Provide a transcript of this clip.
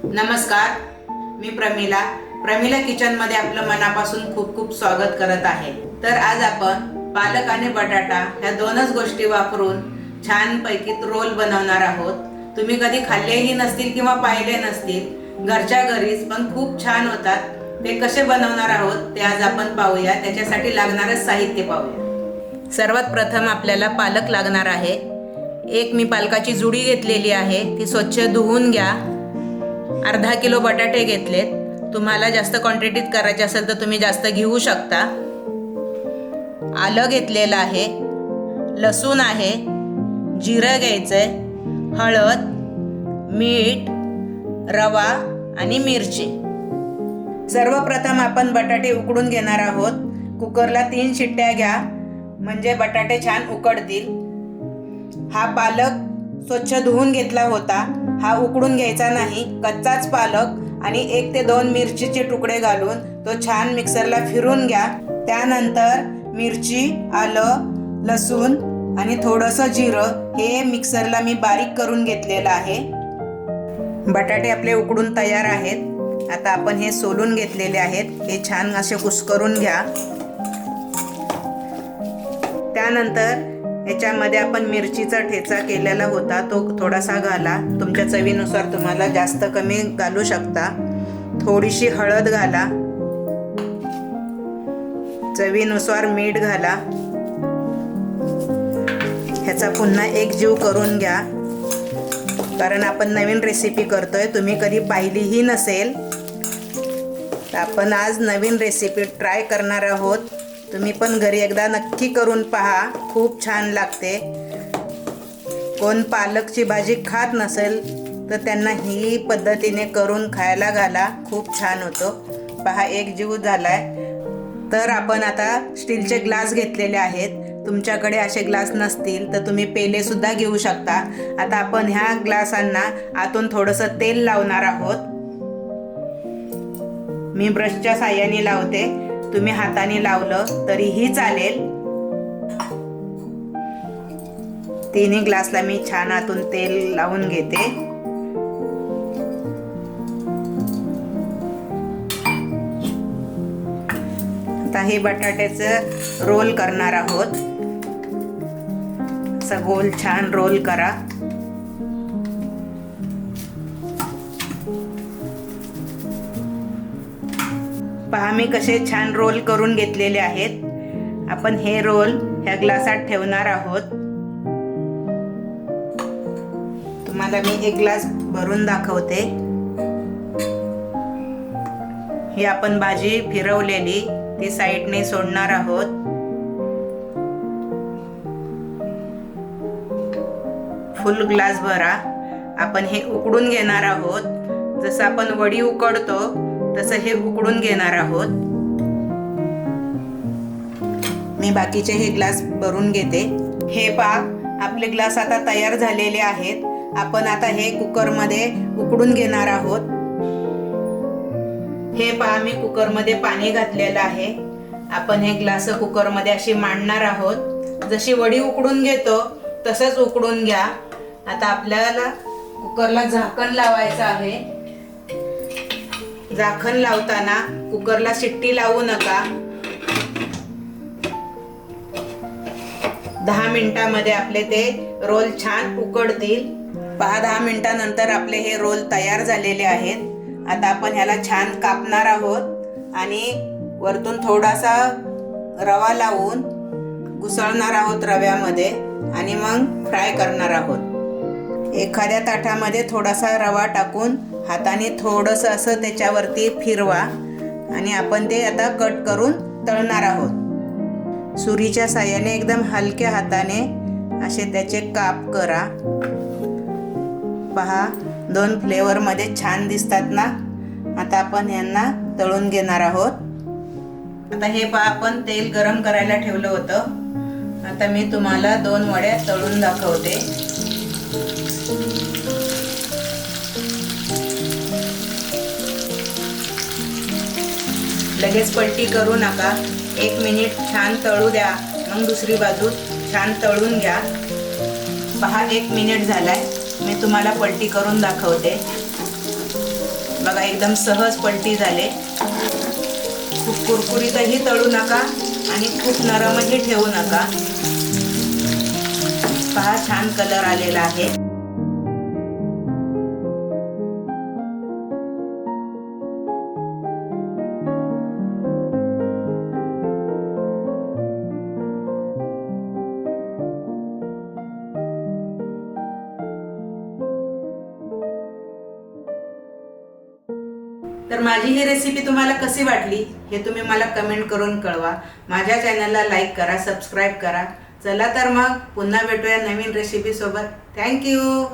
नमस्कार, मी प्रमिला किचनमध्ये आपलं मनापासून खूप खूप स्वागत करत आहे। तर आज आपण पालक आणि बटाटा ह्या दोनच गोष्टी वापरून छान पैकी रोल बनवणार आहोत। तुम्ही कधी खाल्लेही नसतील किंवा पाहिले नसतील, घरच्या घरीच पण खूप छान होतात। ते कसे बनवणार आहोत ते आज आपण पाहूया। त्याच्यासाठी लागणारे साहित्य पाहूया। सर्वात प्रथम आपल्याला पालक लागणार आहे। एक मी पालकाची जुडी घेतलेली आहे, ती स्वच्छ धुवून घ्या। अर्धा किलो बटाटे घेतलेत। तुम्हाला जास्त क्वांटिटीत करायचे असेल तर तुम्ही जास्त घेऊ शकता। आलं घेतलेलं आहे, लसूण आहे, जिरं घ्यायचंय, हळद, मीठ, रवा आणि मिरची। सर्वप्रथम आपण बटाटे उकडून घेणार आहोत। कुकरला 3 शिट्ट्या घ्या, म्हणजे बटाटे छान उकडतील। हा पालक स्वच्छ धुवून घेतला होता, हा उकडून घ्यायचा नाही, कच्चाच पालक आणि 1 ते 2 मिरचीचे तुकडे घालून तो छान मिक्सरला फिरून घ्या। त्यानंतर मिरची, आलं, लसूण आणि थोडंसं जिरं हे मिक्सरला मी बारीक करून घेतलेलं आहे। बटाटे आपले उकडून तयार आहेत। आता आपण हे सोलून घेतलेले आहेत, हे छान असे कुस्करून घ्या। त्यानंतर याच्यामध्ये आपण मिरचीचा ठेचा केलेला होता, तो थोडासा घाला। तुमच्या चवीनुसार तुम्हाला जास्त कमी घालू शकता। थोडीशी हळद घाला, चवीनुसार मीठ घाला। ह्याचा पुन्हा एकजीव करून घ्या, कारण आपण नवीन रेसिपी करतोय, तुम्ही कधी पाहिलीही नसेल। तर आपण आज नवीन रेसिपी ट्राय करणार आहोत। तुम्ही पण घरी एकदा नक्की करून पहा, खूप छान लागते। कोण पालकची भाजी खात नसेल तर त्यांना ही पद्धतीने करून खायला घाला, खूप छान होतो। पहा, एकजीव झालाय। तर आपण आता स्टीलचे ग्लास घेतलेले आहेत। तुमच्याकडे असे ग्लास नसतील तर तुम्ही पेले सुद्धा घेऊ शकता। आता आपण ह्या ग्लासांना आतून थोडंसं तेल लावणार आहोत। मी ब्रशच्या साहाय्याने लावते, तुम्ही हाताने लावलं तरीही चालेल। तिन्ही ग्लासला मी छान आतून तेल लावून घेते। आता हे बटाट्याचं रोल करणार आहोत। असा गोल छान रोल करा। पहा, मी कसे छान रोल करून घेतलेले आहेत। आपण हे रोल ह्या ग्लासात ठेवणार आहोत। तुम्हाला मी एक ग्लास भरून दाखवते। ही आपण भाजी फिरवलेली ती साईडने सोडणार आहोत। फुल ग्लास भरा। आपण हे उकडून घेणार आहोत। जसं आपण वडी उकडतो तसं हे उकडून घेणार आहोत। मी बाकीचे हे ग्लास भरून घेते। हे पहा, आपले ग्लास आता तयार झालेले आहेत। आपण आता हे कुकरमध्ये उकडून घेणार आहोत। हे पहा, मी कुकरमध्ये पाणी घातलेलं आहे। आपण हे ग्लास कुकरमध्ये अशी मांडणार आहोत। जशी वडी उकडून घेतो तसंच उकडून घ्या। आता आपल्याला कुकरला झाकण लावायचं आहे। झाकण लावताना कुकरला शिट्टी लावू नका। 10 मिनिटांमध्ये आपले ते रोल छान उकडतील। पहा, 10 मिनिटांनंतर आपले हे रोल तयार झालेले आहेत। आता आपण ह्याला छान कापणार आहोत आणि वरतून थोडासा रवा लावून घुसळणार आहोत रव्यामध्ये आणि मग फ्राय करणार आहोत। एखाद्या ताटामध्ये थोडासा रवा टाकून हाताने थोडंसं असं त्याच्यावरती फिरवा आणि आपण ते आता कट करून तळणार आहोत। सुरीच्या साहाय्याने एकदम हलक्या हाताने असे त्याचे काप करा। पहा, 2 फ्लेवरमध्ये छान दिसतात ना। आता आपण यांना तळून घेणार आहोत। आता हे पहा, आपण तेल गरम करायला ठेवलं होतं। आता मी तुम्हाला 2 वड्या तळून दाखवते। लगेच पलटी करू नका, 1 मिनिट छान तळू द्या, मग दुसरी बाजू छान तळून घ्या। पहा, 1 मिनिट झालाय। मी तुम्हाला पलटी करून दाखवते। बघा एकदम सहज पलटी झाले. खूप कुरकुरीतही तळू नका आणि खूप नरमही ठेवू नका. पहा छान कलर आलेला आहे. तर माझी ही रेसिपी तुम्हाला कशी वाटली हे तुम्ही मला कमेंट करून कळवा. माझ्या चॅनलला लाईक करा, सबस्क्राईब करा. चला तर मग पुन्हा भेटूया नवीन रेसिपी सोबत. थँक्यू.